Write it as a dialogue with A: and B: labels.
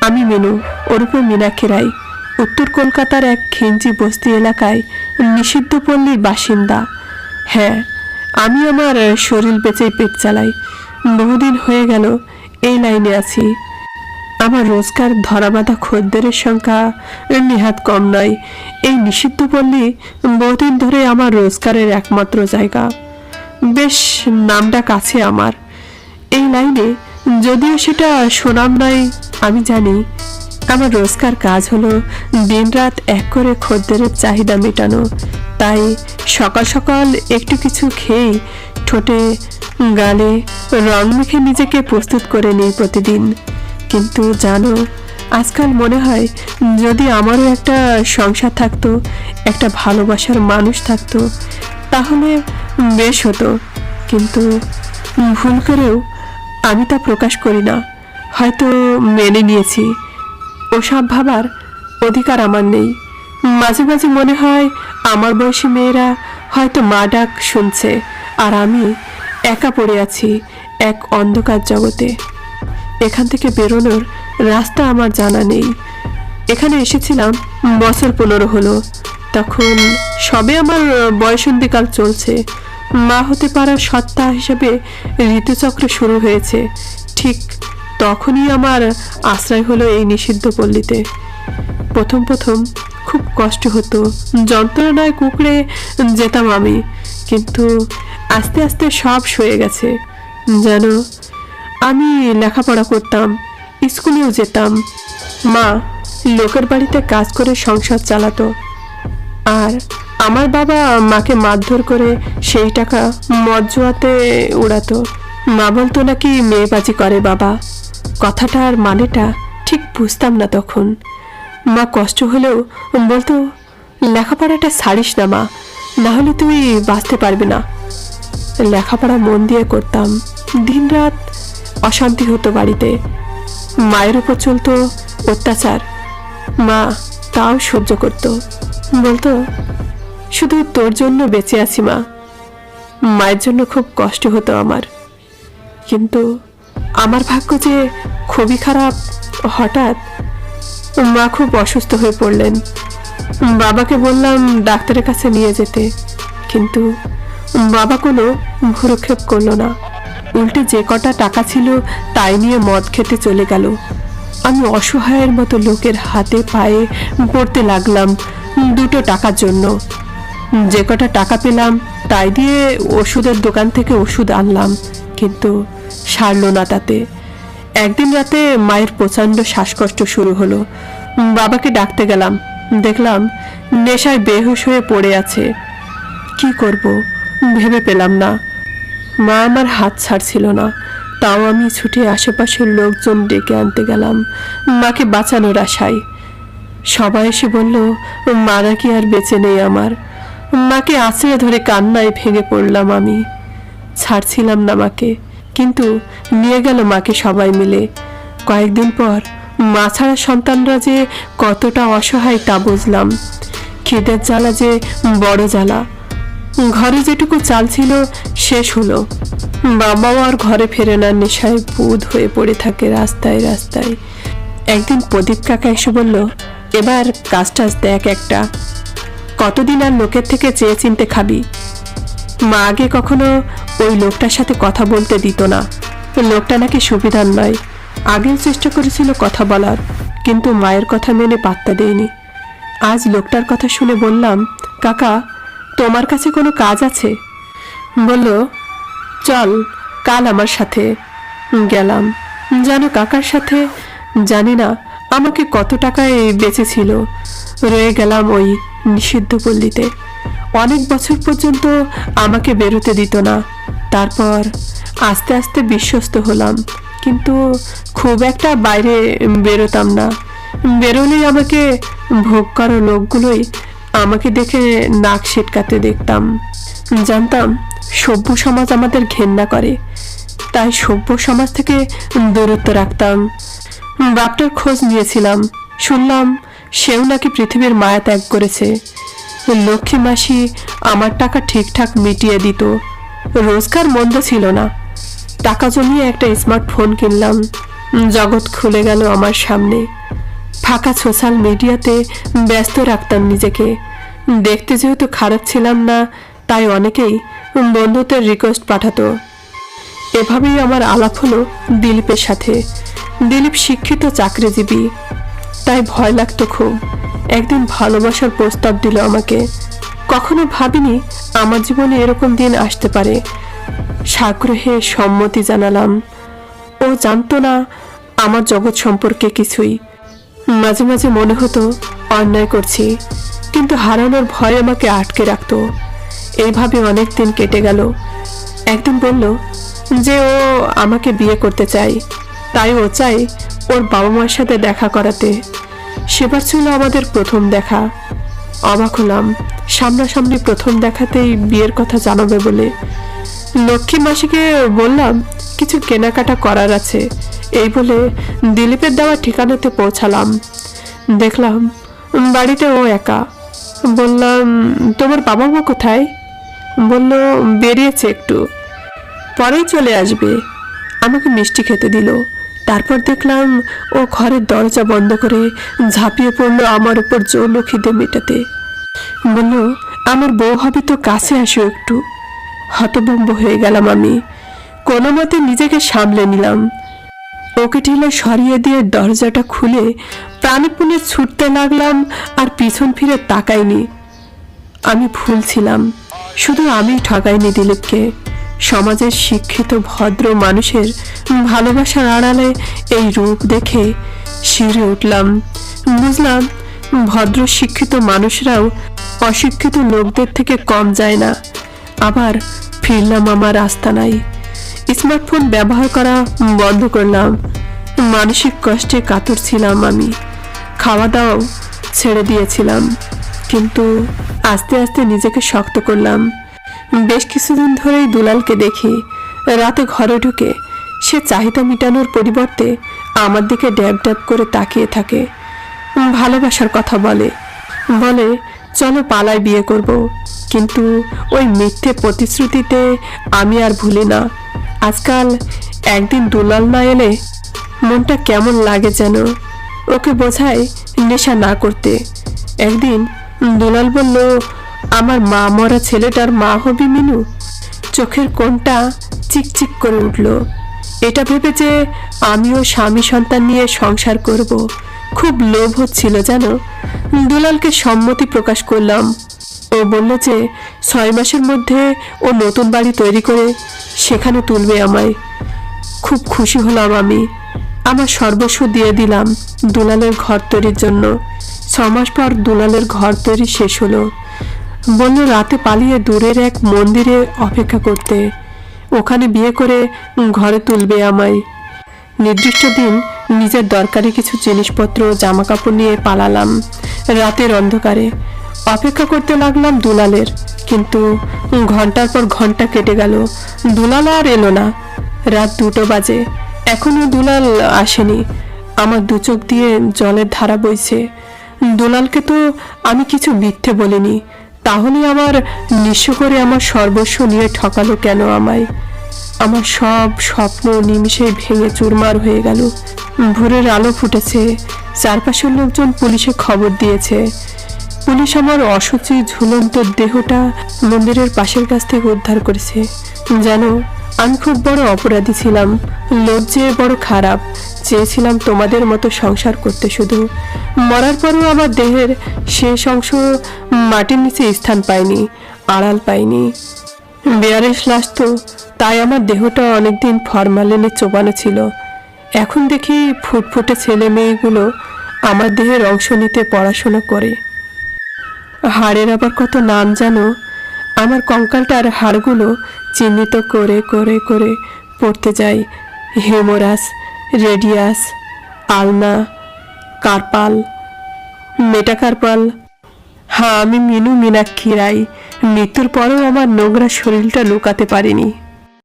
A: আমি মিনু, ওরূপে মীনাক্ষী রায়, উত্তর কলকাতার এক খিঞ্জি বস্তি এলাকায় নিষিদ্ধ পল্লীর বাসিন্দা। হ্যাঁ, আমি আমার শরীর বেচেই পেট চালাই। বহুদিন হয়ে গেল এই লাইনে আছি। আমার রোজগার ধরাবাঁধা খদ্দেরের সংখ্যা নেহাত কম নয়। এই নিষিদ্ধ পল্লী বহুদিন ধরে আমার রোজগারের একমাত্র জায়গা। বেশ নামডাক আছে আমার এই লাইনে, যদিও সেটা সুনাম নয়। আমি জানি আমার রোজগার কাজ হলো দিনরাত এক করে খদ্দেরের চাহিদা মেটানো। তাই সকাল সকাল একটু কিছু খেয়েই ঠোঁটে গালে রং মেখে নিজেকে প্রস্তুত করে নিই প্রতিদিন। কিন্তু জানো, আজকাল মনে হয় যদি আমারও একটা সংসার থাকতো, একটা ভালোবাসার মানুষ থাকতো, তাহলে বেশ হতো। কিন্তু ভুল করেও আমি তা প্রকাশ করি না। হয়তো মেনে নিয়েছি, ওসব ভাবার অধিকার আমার নেই। মাঝে মাঝে মনে হয় আমার বয়সী মেয়েরা হয়তো মা ডাক শুনছে, আর আমি একা পড়ে আছি এক অন্ধকার জগতে। এখান থেকে বেরোনোর রাস্তা আমার জানা নেই। এখানে এসেছিলাম বছর 15 হলো। তখন সবে আমার বয়সন্ধিকাল চলছে। মা হতে পারার সত্তা হিসেবে ঋতুচক্র শুরু হয়েছে। ঠিক তখনই আমার আশ্রয় হলো এই নিষিদ্ধ পল্লীতে। প্রথম প্রথম খুব কষ্ট হতো, যন্ত্রণায় কুঁকড়ে যেতাম আমি। কিন্তু আস্তে আস্তে সব সয়ে গেছে। যেন আমি লেখাপড়া করতাম, স্কুলেও যেতাম। মা লোকের বাড়িতে কাজ করে সংসার চালাতো, আর আমার বাবা মাকে মারধর করে সেই টাকা মদ জুয়াতে উড়াতো। মা বলতো নাকি মেয়েবাজি করে বাবা। কথাটার মানেটা ঠিক বুঝতাম না তখন। মা কষ্ট হলেও বলতো, লেখাপড়াটা ছাড়িস না মা, না হলে তুই বাঁচতে পারবি না। লেখাপড়া মন দিয়ে করতাম। দিনরাত অশান্তি হতো বাড়িতে। মায়ের উপর চলতো অত্যাচার। মা তাও সহ্য করতো। বলতো, শুধু তোর জন্য বেঁচে আছি মা। মায়ের জন্য খুব কষ্ট হতো আমার। কিন্তু আমার ভাগ্য যে খুবই খারাপ। হঠাৎ মা খুব অসুস্থ হয়ে পড়লেন। বাবাকে বললাম ডাক্তারের কাছে নিয়ে যেতে, কিন্তু বাবা কোনো ভ্রুক্ষেপ করলো না। উল্টে যে কটা টাকা ছিল তাই নিয়ে মদ খেতে চলে গেল। আমি অসহায়ের মতো লোকের হাতে পায়ে পড়তে লাগলাম 2 টাকার জন্য। যে কটা টাকা পেলাম তাই দিয়ে ওষুধের দোকান থেকে ওষুধ আনলাম, কিন্তু সারলো না তাতে। একদিন রাতে মায়ের প্রচণ্ড শ্বাসকষ্ট শুরু হলো। বাবাকে ডাকতে গেলাম, দেখলাম নেশায় বেহুশ হয়ে পড়ে আছে। কি করব ভেবে পেলাম না। মা আমার হাত ছাড়ছিল না। তাও আমি ছুটে আশেপাশের লোকজন ডেকে আনতে গেলাম মাকে বাঁচানোর আশায়। সবাই এসে বলল মা নাকি আর বেঁচে নেই আমার। মাকে আঁচড়ে ধরে কান্নায় ভেঙে পড়লাম আমি। ছাড়ছিলাম না মাকে, কিন্তু নিয়ে গেল মাকে সবাই মিলে। কয়েকদিন পর মা ছাড়া সন্তানরা যে কতটা অসহায় তা বুঝলাম। খিদের জ্বালা যে বড় জ্বালা। ঘরে যেটুকু চাল ছিল শেষ হলো। বাবাও আর ঘরে ফেরে না, নেশায় বুঁদ হয়ে পড়ে থাকে রাস্তায় রাস্তায়। একদিন প্রদীপ কাকা এসে বলল, এবার কাজ টাজ দেখ একটা, কতদিন আর লোকের থেকে চেয়ে চিনতে খাবি। মা আগে কখনো ওই লোকটার সাথে কথা বলতে দিত না। লোকটা নাকি সুবিধার নয়। আগেও চেষ্টা করেছিল কথা বলার, কিন্তু মায়ের কথা মেনে পাত্তা দেয়নি। আজ লোকটার কথা শুনে বললাম, কাকা তোমার কাছে কোনো কাজ আছে? বলল, চল কাল আমার সাথে। গেলাম। জানো কাকার সাথে জানি না আমাকে কত টাকায় বেঁচেছিল। রয়ে গেলাম ওই নিষিদ্ধ পল্লীতে। অনেক বছর পর্যন্ত আমাকে বেরোতে দিত না। তারপর আস্তে আস্তে বিশ্বস্ত হলাম, কিন্তু খুব একটা বাইরে বেরোতাম না। বেরোলেই আমাকে ভোগ করা লোকগুলোই আমাকে দেখে নাক সিটকাতে দেখতাম। জানতাম সভ্য সমাজ আমাদের ঘেন্না করে, তাই সভ্য সমাজ থেকে দূরত্ব রাখতাম। বাপটার খোঁজ নিয়েছিলাম। শুনলাম সেও নাকি পৃথিবীর মায়া ত্যাগ করেছে। লক্ষ্মী মাসি আমার টাকা ঠিকঠাক মিটিয়ে দিত। রোজগার মন্দ ছিল না। টাকা জমিয়ে একটা স্মার্টফোন কিনলাম। জগৎ খুলে গেল আমার সামনে। ফাঁকা সোশ্যাল মিডিয়াতে ব্যস্ত রাখতাম নিজেকে। দেখতে যেহেতু খারাপ ছিলাম না, তাই অনেকেই বন্ধুত্বের রিকোয়েস্ট পাঠাতো। এভাবেই আমার আলাপ হলো দিলীপের সাথে। দিলীপ শিক্ষিত চাকরিজীবী, তাই ভয় লাগতো খুব। একদিন ভালোবাসার প্রস্তাব দিল আমাকে। কখনো ভাবিনি আমার জীবনে এরকম দিন আসতে পারে। সাগ্রহে সম্মতি জানালাম। ও জানতো না আমার জগৎ সম্পর্কে কিছুই। মাঝে মাঝে মনে হতো অন্যায় করছি, কিন্তু হারানোর ভয় আমাকে আটকে রাখতো। এইভাবে অনেক দিন কেটে গেল। একদিন বলল যে ও আমাকে বিয়ে করতে চায়, তাই ও চাই ওর বাবা মার সাথে দেখা করাতে। সেবার ছিল আমাদের প্রথম দেখা। অবাক হলাম, সামনাসামনি প্রথম দেখাতেই বিয়ের কথা জানাবে বলে। লক্ষ্মী মাসিকে বললাম কিছু কেনাকাটা করার আছে, এই বলে দিলীপের দেওয়া ঠিকানাতে পৌঁছালাম। দেখলাম বাড়িতে ও একা। বললাম তোমার বাবা মা কোথায়? বলল বেরিয়েছে একটু, পরেই চলে আসবে। আমাকে মিষ্টি খেতে দিল। তারপর দেখলাম ও ঘরের দরজা বন্ধ করে ঝাঁপিয়ে পড়লো আমার উপর জোর খিদে মেটাতে। বলল আমার বউ হবে তো, কাছে আসো একটু। হতভম্ব হয়ে গেলাম আমি। কোনো মতে নিজেকে সামলে নিলাম। ওকে ঠেলে সরিয়ে দিয়ে দরজাটা খুলে প্রাণপণে ছুটতে লাগলাম, আর পিছন ফিরে তাকাইনি। আমি ভুল ছিলাম, শুধু আমি ঠকাইনি দিলীপকে। সমাজের শিক্ষিত ভদ্র মানুষের ভালোবাসার আড়ালে এই রূপ দেখে শিউরে উঠলাম। বুঝলাম ভদ্র শিক্ষিত মানুষরাও অশিক্ষিত লোকদের থেকে কম যায় না। আবার ফিরলাম আমার আস্তানায়। স্মার্টফোন ব্যবহার করা বন্ধ করলাম। মানসিক কষ্টে কাতর ছিলাম আমি। খাওয়া দাওয়াও ছেড়ে দিয়েছিলাম, কিন্তু আস্তে আস্তে নিজেকে শক্ত করলাম। বেশ কিছুদিন ধরেই দুলালকে দেখি। রাতে ঘরে ঢুকে সে চাহিদা মেটানোর পরিবর্তে আমার দিকে ড্যাব ড্যাব করে তাকিয়ে থাকে। ভালোবাসার কথা বলে বলে চলো পালায় বিয়ে করব, কিন্তু ওই মিথ্যে প্রতিশ্রুতিতে আমি আর ভুলি না। আজকাল একদিন দুলাল না এলে মনটা কেমন লাগে যেন। ওকে বোঝায় নেশা না করতে। একদিন দুলাল বলল আমার মা মরা ছেলেটার মা হবি মিনু। চোখের কোণটা চিকচিক করে উঠল। এটা ভেবে যে আমিও স্বামী সন্তান নিয়ে সংসার করব, খুব লোভ হচ্ছিল যেন। দুলালকে সম্মতি প্রকাশ করলাম। ও বলল যে 6 মাসের মধ্যে ও নতুন বাড়ি তৈরি করে সেখানে তুলবে আমায়। খুব খুশি হলাম আমি। আমার সর্বস্ব দিয়ে দিলাম দুলালের ঘর তৈরির জন্য। 6 মাস পর দুলালের ঘর তৈরি শেষ হলো। বলল রাতে পালিয়ে দূরের এক মন্দিরে অপেক্ষা করতে, ওখানে বিয়ে করে ঘরে তুলবে আমায়। নির্দিষ্ট দিন নিজের দরকারি কিছু জিনিসপত্র জামা কাপড় নিয়ে পালালাম। রাতের অন্ধকারে অপেক্ষা করতে লাগলাম দুলালের, কিন্তু ঘন্টার পর ঘন্টা কেটে গেল। দুলাল আর এলো না। রাত 2টো বাজে, এখনো দুলাল আসেনি। আমার দু চোখ দিয়ে জলের ধারা বইছে। দুলালকে তো আমি কিছু মিথ্যে বলিনি, তাহলে আমার নিঃস্ব করে আমার সর্বস্ব নিয়ে ঠকালো কেন আমায়? আমার সব স্বপ্ন নিমিষে ভেঙে চুরমার হয়ে গেল। ভোরের আলো ফুটেছে, চারপাশের লোকজন পুলিশে খবর দিয়েছে। পুলিশ আমার অসুচি ঝুলন্ত দেহটা মন্দিরের পাশের কাছ থেকে উদ্ধার করেছে। জানো, আমি খুব বড় অপরাধী ছিলাম, লজ্জে বড় খারাপ। চেয়েছিলাম তোমাদের মতো সংসার করতে, শুধু মরার পরেও আমার দেহের শেষ অংশ মাটির নিচে স্থান পায়নি, আড়াল পায়নি। বেয়ারের লাশ তো, তাই আমার দেহটা অনেকদিন ফরমালিনে চোবানো ছিল। এখন দেখি ফুটফুটে ছেলে মেয়েগুলো আমার দেহের অংশ নিতে পড়াশোনা করে। হাড়ের আবার কত নাম জানো? আমার কঙ্কালটার হাড়গুলো চিহ্নিত করে করে করে পড়তে যাই। হেমোরাস, রেডিয়াস, আলনা, কার্পাল, মেটাকার্পাল। হ্যাঁ, আমি মিনু মীনাক্ষী রায়। মৃত্যুর পরেও আমার নোংরা শরীরটা লুকাতে পারিনি।